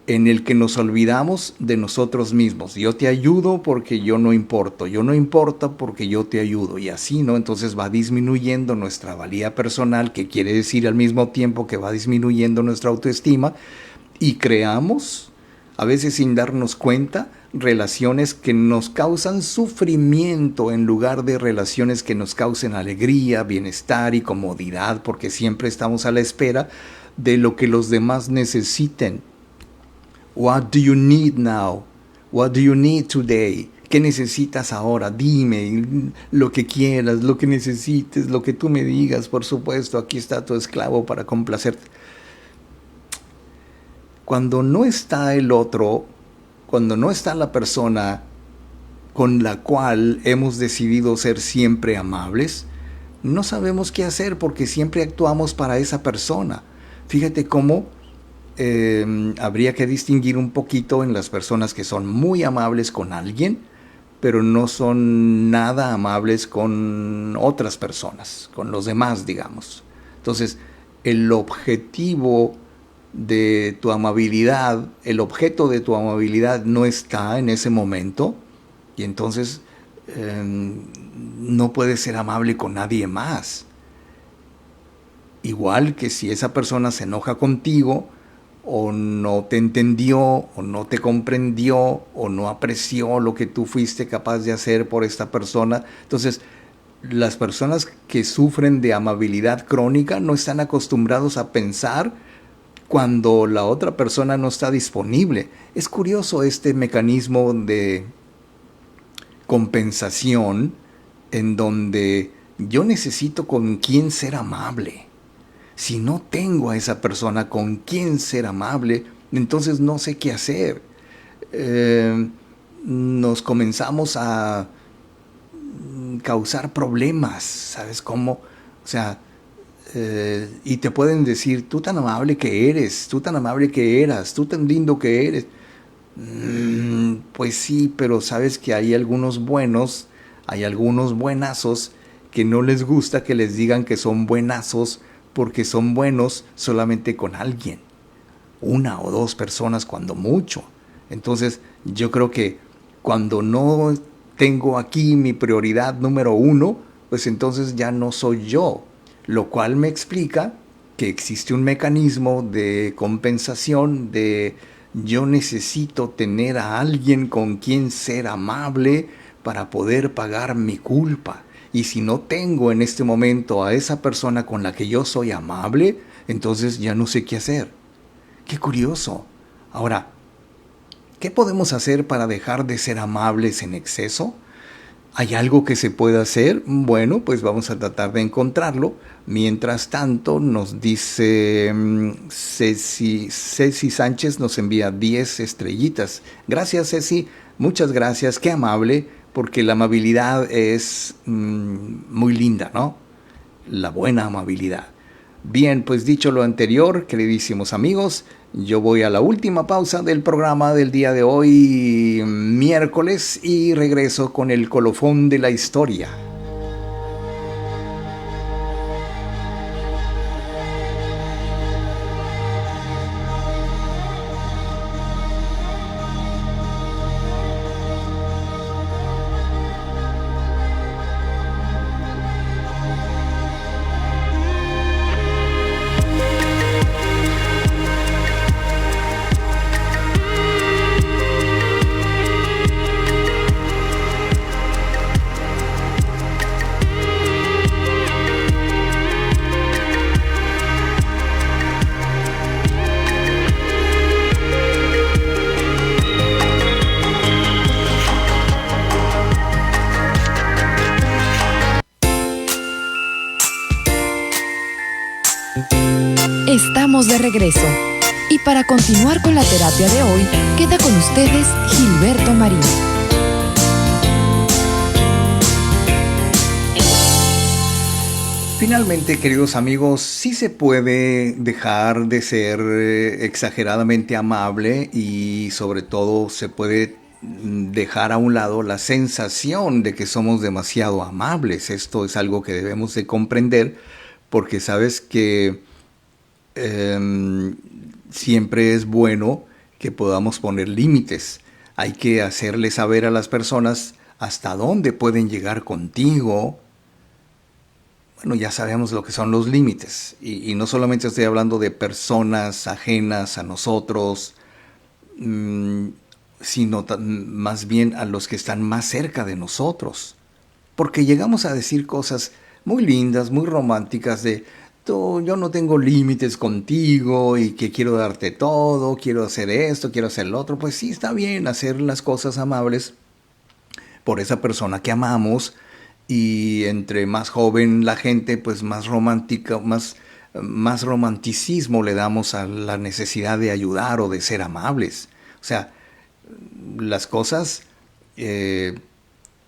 en el que nos olvidamos de nosotros mismos. Yo te ayudo porque yo no importo, yo no importa porque yo te ayudo, y así, ¿no? Entonces va disminuyendo nuestra valía personal, que quiere decir al mismo tiempo que va disminuyendo nuestra autoestima, y creamos, a veces sin darnos cuenta, relaciones que nos causan sufrimiento en lugar de relaciones que nos causen alegría, bienestar y comodidad, porque siempre estamos a la espera de lo que los demás necesiten. What do you need now? What do you need today? ¿Qué necesitas ahora? Dime lo que quieras, lo que necesites, lo que tú me digas. Por supuesto, aquí está tu esclavo para complacerte. Cuando no está el otro, cuando no está la persona con la cual hemos decidido ser siempre amables, no sabemos qué hacer porque siempre actuamos para esa persona. Fíjate cómo habría que distinguir un poquito en las personas que son muy amables con alguien, pero no son nada amables con otras personas, con los demás, digamos. Entonces, el objetivo de tu amabilidad, el objeto de tu amabilidad no está en ese momento, y entonces no puedes ser amable con nadie más. Igual que si esa persona se enoja contigo, o no te entendió, o no te comprendió, o no apreció lo que tú fuiste capaz de hacer por esta persona. Entonces, las personas que sufren de amabilidad crónica no están acostumbrados a pensar cuando la otra persona no está disponible. Es curioso este mecanismo de compensación en donde yo necesito con quién ser amable. Si no tengo a esa persona con quien ser amable, entonces no sé qué hacer. Nos comenzamos a causar problemas, ¿sabes cómo? O sea, y te pueden decir, tú tan amable que eres, tú tan amable que eras, tú tan lindo que eres. Pues sí, pero sabes que hay algunos buenos, hay algunos buenazos que no les gusta que les digan que son buenazos, porque son buenos solamente con alguien, una o dos personas cuando mucho. Entonces yo creo que cuando no tengo aquí mi prioridad número uno, pues entonces ya no soy yo, lo cual me explica que existe un mecanismo de compensación de yo necesito tener a alguien con quien ser amable para poder pagar mi culpa. Y si no tengo en este momento a esa persona con la que yo soy amable, entonces ya no sé qué hacer. Qué curioso. Ahora, ¿qué podemos hacer para dejar de ser amables en exceso? ¿Hay algo que se pueda hacer? Bueno, pues vamos a tratar de encontrarlo. Mientras tanto, nos dice Ceci Sánchez, nos envía 10 estrellitas. Gracias, Ceci. Muchas gracias. Qué amable, porque la amabilidad es muy linda, ¿no? La buena amabilidad. Bien, pues dicho lo anterior, queridísimos amigos, yo voy a la última pausa del programa del día de hoy, miércoles, y regreso con el colofón de la historia. Estamos de regreso. Y para continuar con la terapia de hoy, queda con ustedes Gilberto Marín. Finalmente, queridos amigos, sí se puede dejar de ser exageradamente amable y sobre todo se puede dejar a un lado la sensación de que somos demasiado amables. Esto es algo que debemos de comprender porque sabes que siempre es bueno que podamos poner límites. Hay que hacerle saber a las personas hasta dónde pueden llegar contigo. Bueno, ya sabemos lo que son los límites. Y no solamente estoy hablando de personas ajenas a nosotros, sino más bien a los que están más cerca de nosotros. Porque llegamos a decir cosas muy lindas, muy románticas de yo no tengo límites contigo y que quiero darte todo, quiero hacer esto, quiero hacer lo otro. Pues sí, está bien hacer las cosas amables por esa persona que amamos, y entre más joven la gente, pues más romántica, más romanticismo le damos a la necesidad de ayudar o de ser amables. O sea, las cosas que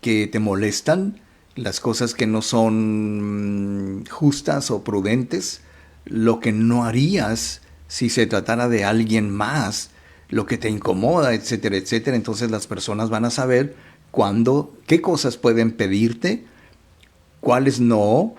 te molestan, las cosas que no son justas o prudentes, lo que no harías si se tratara de alguien más, lo que te incomoda, etcétera, etcétera. Entonces las personas van a saber qué cosas pueden pedirte, cuáles no,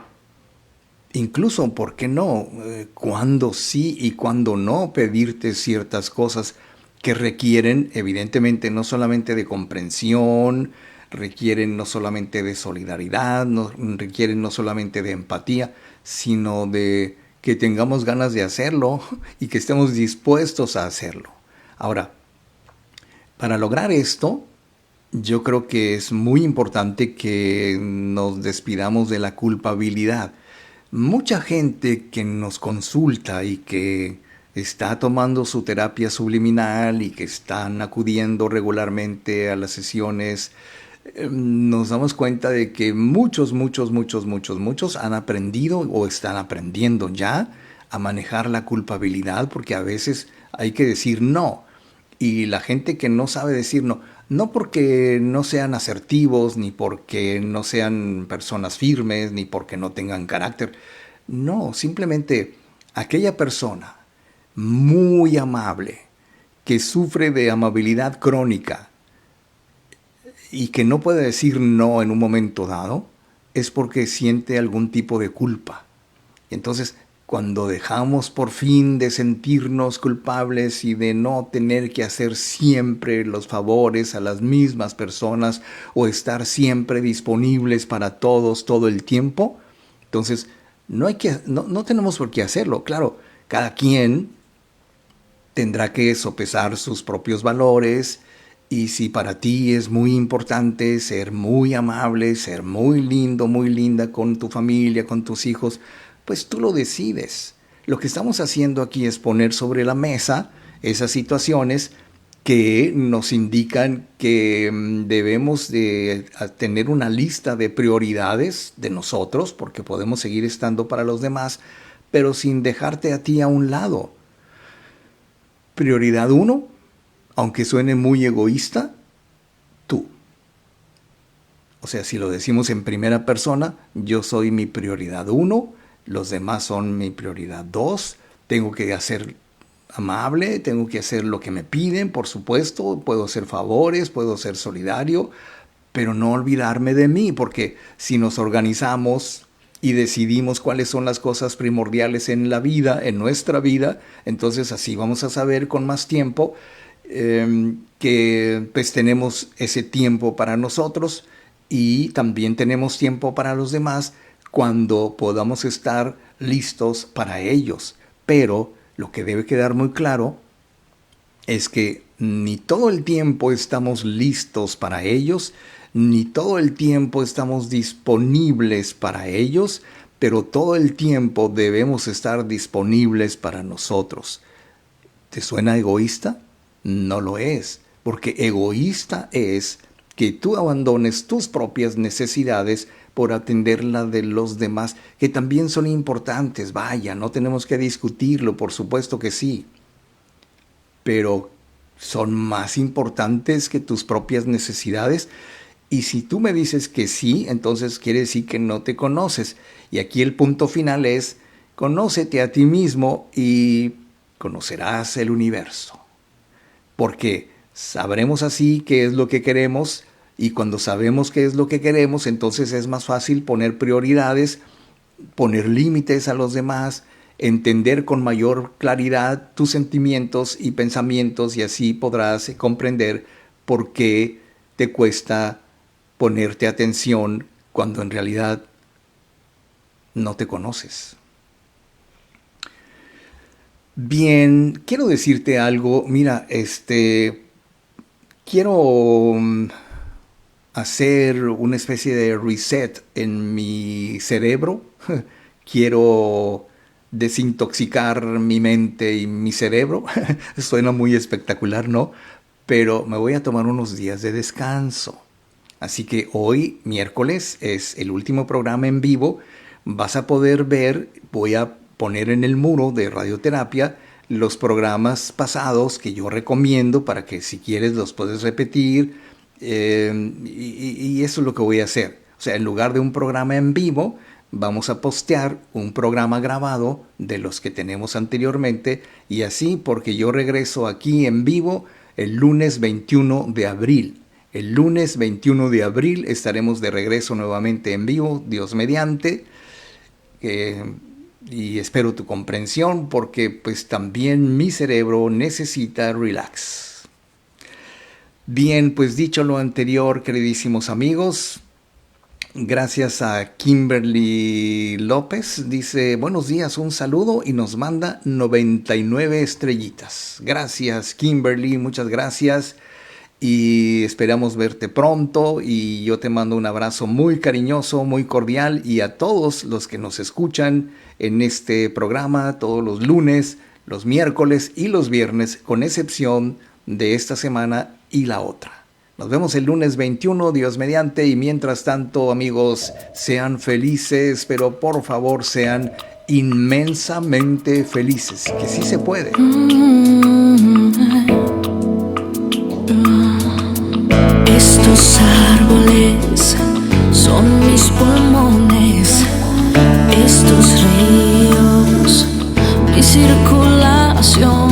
incluso, ¿por qué no? Cuándo sí y cuándo no pedirte ciertas cosas que requieren, evidentemente, no solamente de comprensión, requieren no solamente de solidaridad, requieren no solamente de empatía, sino de que tengamos ganas de hacerlo y que estemos dispuestos a hacerlo. Ahora, para lograr esto, yo creo que es muy importante que nos despidamos de la culpabilidad. Mucha gente que nos consulta y que está tomando su terapia subliminal y que están acudiendo regularmente a las sesiones, nos damos cuenta de que muchos han aprendido o están aprendiendo ya a manejar la culpabilidad, porque a veces hay que decir no. Y la gente que no sabe decir no, no porque no sean asertivos, ni porque no sean personas firmes, ni porque no tengan carácter. No, simplemente aquella persona muy amable, que sufre de amabilidad crónica y que no puede decir no en un momento dado, es porque siente algún tipo de culpa. Entonces, cuando dejamos por fin de sentirnos culpables y de no tener que hacer siempre los favores a las mismas personas o estar siempre disponibles para todos todo el tiempo, entonces no tenemos por qué hacerlo. Claro, cada quien tendrá que sopesar sus propios valores Y si para ti es muy importante ser muy amable, ser muy lindo, muy linda con tu familia, con tus hijos, pues tú lo decides. Lo que estamos haciendo aquí es poner sobre la mesa esas situaciones que nos indican que debemos de tener una lista de prioridades de nosotros, porque podemos seguir estando para los demás, pero sin dejarte a ti a un lado. Prioridad 1, aunque suene muy egoísta, tú. O sea, si lo decimos en primera persona, yo soy mi prioridad 1, los demás son mi prioridad 2, tengo que ser amable, tengo que hacer lo que me piden, por supuesto, puedo hacer favores, puedo ser solidario, pero no olvidarme de mí, porque si nos organizamos y decidimos cuáles son las cosas primordiales en la vida, en nuestra vida, entonces así vamos a saber con más tiempo que pues tenemos ese tiempo para nosotros y también tenemos tiempo para los demás cuando podamos estar listos para ellos. Pero lo que debe quedar muy claro es que ni todo el tiempo estamos listos para ellos, ni todo el tiempo estamos disponibles para ellos, pero todo el tiempo debemos estar disponibles para nosotros. ¿Te suena egoísta? No lo es, porque egoísta es que tú abandones tus propias necesidades por atender la de los demás, que también son importantes. Vaya, no tenemos que discutirlo, por supuesto que sí, pero son más importantes que tus propias necesidades. Y si tú me dices que sí, entonces quiere decir que no te conoces. Y aquí el punto final es, conócete a ti mismo y conocerás el universo. Porque sabremos así qué es lo que queremos, y cuando sabemos qué es lo que queremos, entonces es más fácil poner prioridades, poner límites a los demás, entender con mayor claridad tus sentimientos y pensamientos, y así podrás comprender por qué te cuesta ponerte atención cuando en realidad no te conoces. Bien, quiero decirte algo. Mira, quiero hacer una especie de reset en mi cerebro. Quiero desintoxicar mi mente y mi cerebro. Suena muy espectacular, ¿no? Pero me voy a tomar unos días de descanso. Así que hoy, miércoles, es el último programa en vivo. Vas a poder ver, voy a poner en el muro de radioterapia los programas pasados que yo recomiendo para que si quieres los puedes repetir, y eso es lo que voy a hacer. O sea, en lugar de un programa en vivo, vamos a postear un programa grabado de los que tenemos anteriormente, y así, porque yo regreso aquí en vivo el lunes 21 de abril. El lunes 21 de abril estaremos de regreso nuevamente en vivo, Dios mediante. Y espero tu comprensión, porque pues también mi cerebro necesita relax. Bien, pues dicho lo anterior, queridísimos amigos, gracias a Kimberly López, dice, buenos días, un saludo, y nos manda 99 estrellitas. Gracias, Kimberly, muchas gracias. Y esperamos verte pronto, y yo te mando un abrazo muy cariñoso, muy cordial, y a todos los que nos escuchan en este programa todos los lunes, los miércoles y los viernes, con excepción de esta semana y la otra. Nos vemos el lunes 21, Dios mediante, y mientras tanto, amigos, sean felices, pero por favor sean inmensamente felices, que sí se puede. Estos árboles son mis pulmones, estos ríos mi circulación.